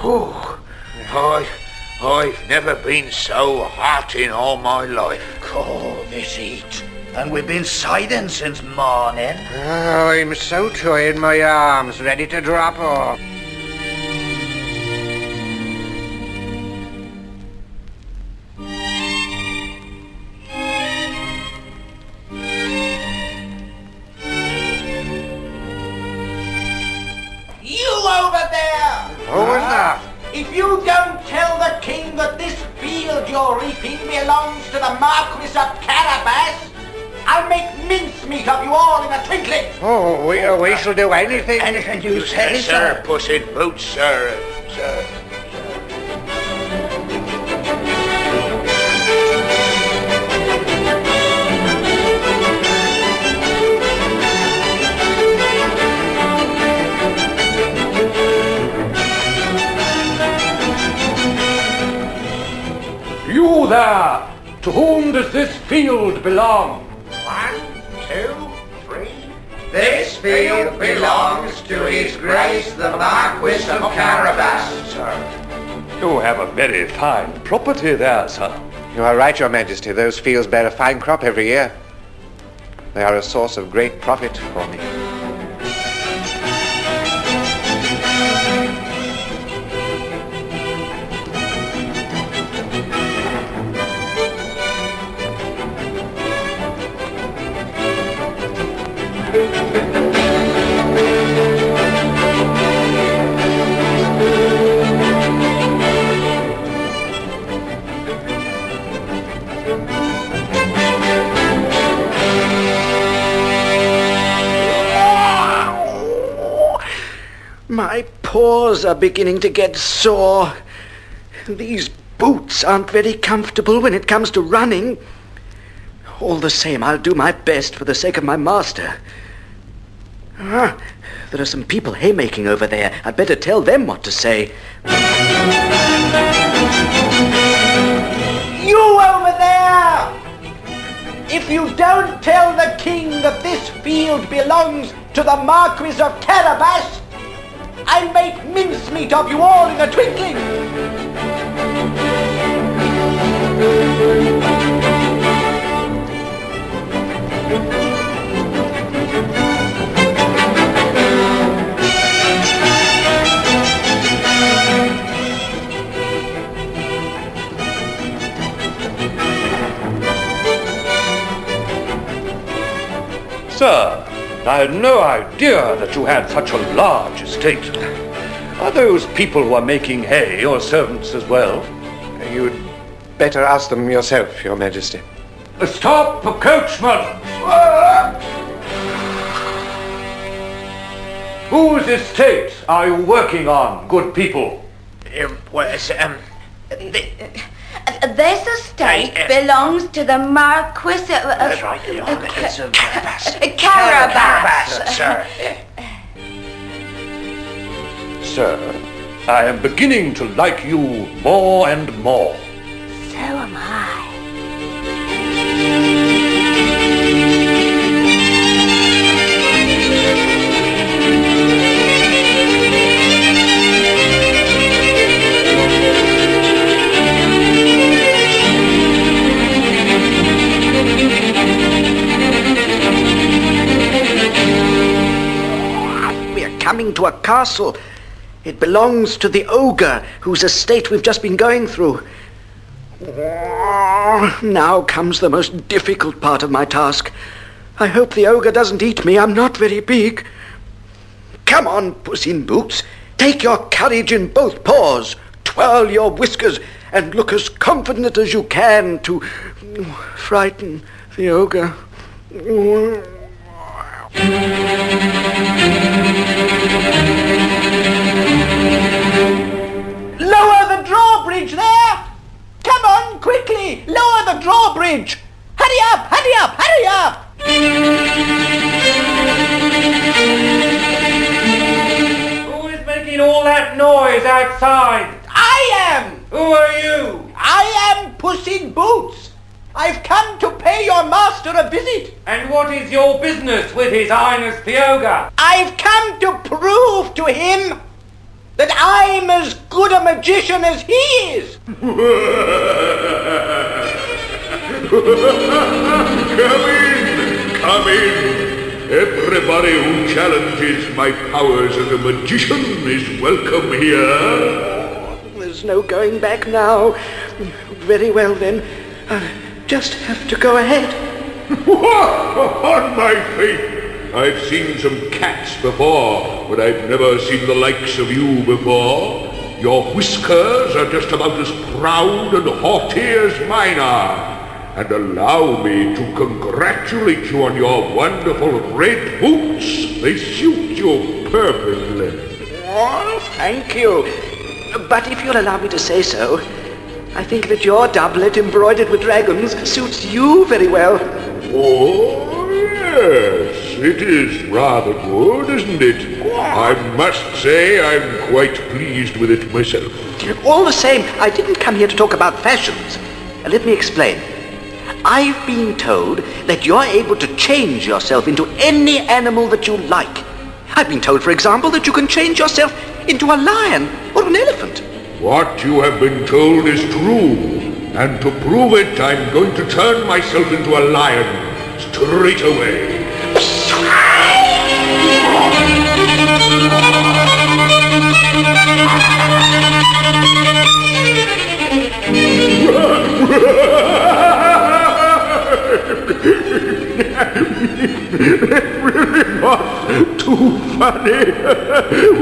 Oh, I've never been so hot in all my life. Oh, this heat. And we've been siding since morning. Oh, I'm so tired, my arm's ready to drop off. You over there! Who was that? If you don't tell the king that this field you're reaping belongs to the Marquis of Carabas, I'll make mincemeat of you all in a twinkling. Oh, we shall do anything. Anything you say, Yes, sir, Puss in Boots, sir. You there! To whom does this field belong? 1, 2, 3. This field belongs to His Grace the Marquis of Carabas, sir. You have a very fine property there, sir. You are right, Your Majesty. Those fields bear a fine crop every year. They are a source of great profit for me. My paws are beginning to get sore. These boots aren't very comfortable when it comes to running. All the same, I'll do my best for the sake of my master. There are some people haymaking over there. I'd better tell them what to say. You over there! If you don't tell the king that this field belongs to the Marquis of Carabas, I'll make mincemeat of you all in a twinkling. Sir, I had no idea that you had such a large estate. Are those people who are making hay your servants as well? You'd better ask them yourself, Your Majesty. Stop, coachman! Whose estate are you working on, good people? This estate belongs to the Marquis of Carabas, sir. Sir, I am beginning to like you more and more. So am I. Coming to a castle. It belongs to the ogre whose estate we've just been going through. Now comes the most difficult part of my task. I hope the ogre doesn't eat me. I'm not very big. Come on, Puss in Boots. Take your courage in both paws. Twirl your whiskers and look as confident as you can to frighten the ogre. Lower the drawbridge there! Come on, quickly! Lower the drawbridge! Hurry up, hurry up, hurry up! Who is making all that noise outside? I am! Who are you? I am Puss in Boots. I've come to pay your master a visit. And what is your business with His Highness the Ogre? I've come to prove to him that I'm as good a magician as he is. Come in. Everybody who challenges my powers as a magician is welcome here. There's no going back now. Very well then. I'll just have to go ahead. On my faith, I've seen some cats before, but I've never seen the likes of you before. Your whiskers are just about as proud and haughty as mine are. And allow me to congratulate you on your wonderful red boots. They suit you perfectly. Oh, thank you. But if you'll allow me to say so, I think that your doublet embroidered with dragons suits you very well. Oh, yes, it is rather good, isn't it? I must say I'm quite pleased with it myself. All the same, I didn't come here to talk about fashions. Let me explain. I've been told that you're able to change yourself into any animal that you like. I've been told, for example, that you can change yourself into a lion or an elephant. What you have been told is true, and to prove it, I'm going to turn myself into a lion straight away. Really not too funny.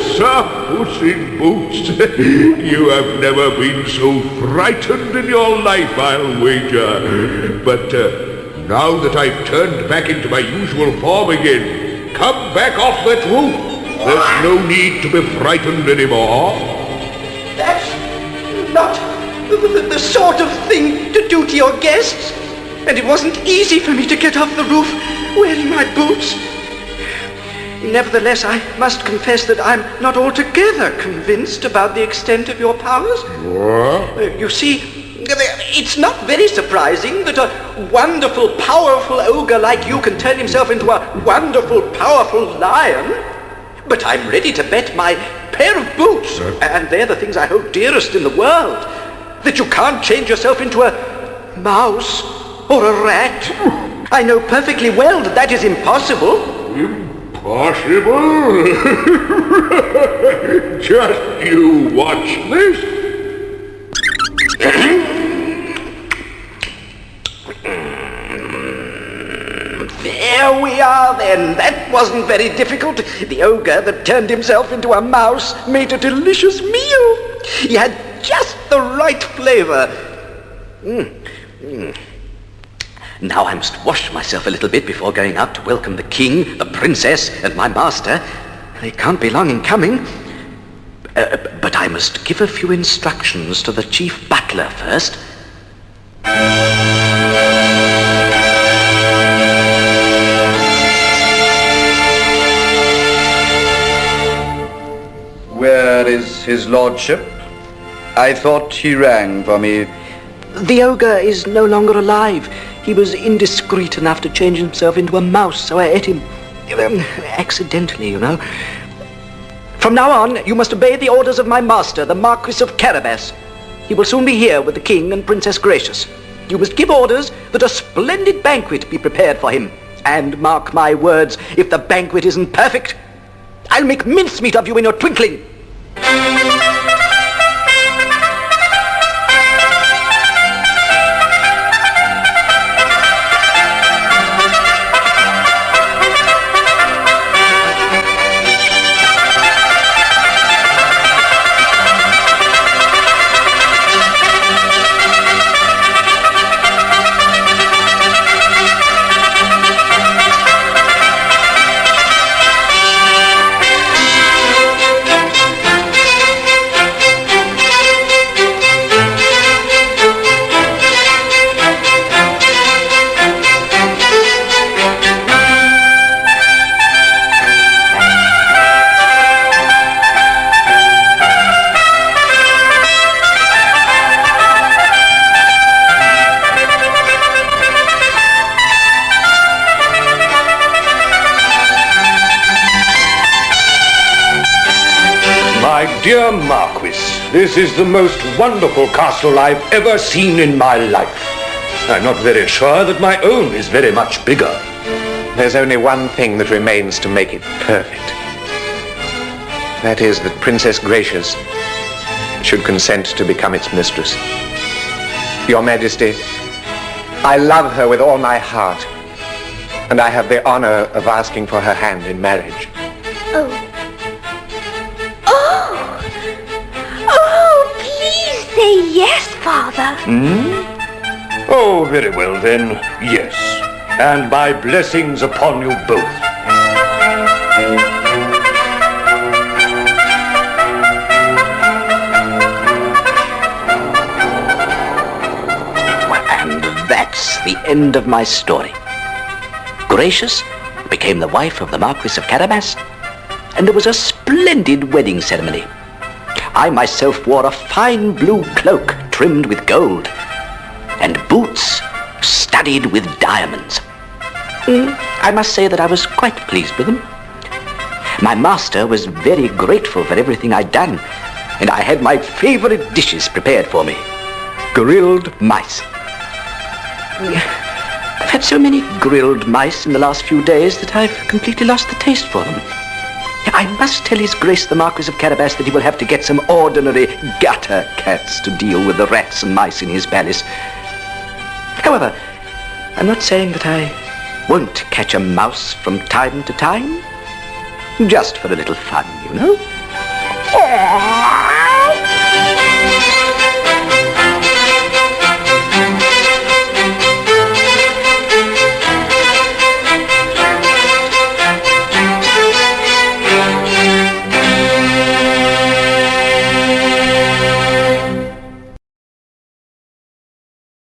Sir Puss in Boots, you have never been so frightened in your life, I'll wager. But now that I've turned back into my usual form again, come back off that roof. There's no need to be frightened anymore. That's not the sort of thing to do to your guests. And it wasn't easy for me to get off the roof wearing my boots. Nevertheless, I must confess that I'm not altogether convinced about the extent of your powers. What? You see, it's not very surprising that a wonderful, powerful ogre like you can turn himself into a wonderful, powerful lion. But I'm ready to bet my pair of boots, and they're the things I hold dearest in the world, that you can't change yourself into a mouse or a rat. I know perfectly well that that is impossible. Impossible? Just you watch this. There we are then. That wasn't very difficult. The ogre that turned himself into a mouse made a delicious meal. He had just the right flavor. Now I must wash myself a little bit before going out to welcome the king, the princess, and my master. They can't be long in coming. But I must give a few instructions to the chief butler first. Where is his lordship? I thought he rang for me. The ogre is no longer alive. He was indiscreet enough to change himself into a mouse, so I ate him accidentally, you know. From now on, you must obey the orders of my master, the Marquis of Carabas. He will soon be here with the king and Princess Gracious. You must give orders that a splendid banquet be prepared for him. And mark my words, if the banquet isn't perfect, I'll make mincemeat of you in a twinkling. My dear Marquis, this is the most wonderful castle I've ever seen in my life. I'm not very sure that my own is very much bigger. There's only one thing that remains to make it perfect. That is that Princess Gracious should consent to become its mistress. Your Majesty, I love her with all my heart, and I have the honor of asking for her hand in marriage. Oh. Oh, please say yes, Father. Oh, very well then, yes. And my blessings upon you both. And that's the end of my story. Gracious became the wife of the Marquis of Carabas, and there was a splendid wedding ceremony. I myself wore a fine blue cloak trimmed with gold, and boots studded with diamonds. I must say that I was quite pleased with them. My master was very grateful for everything I'd done, and I had my favorite dishes prepared for me. Grilled mice. I've had so many grilled mice in the last few days that I've completely lost the taste for them. I must tell His Grace the Marquis of Carabas that he will have to get some ordinary gutter cats to deal with the rats and mice in his palace. However, I'm not saying that I won't catch a mouse from time to time. Just for a little fun, you know.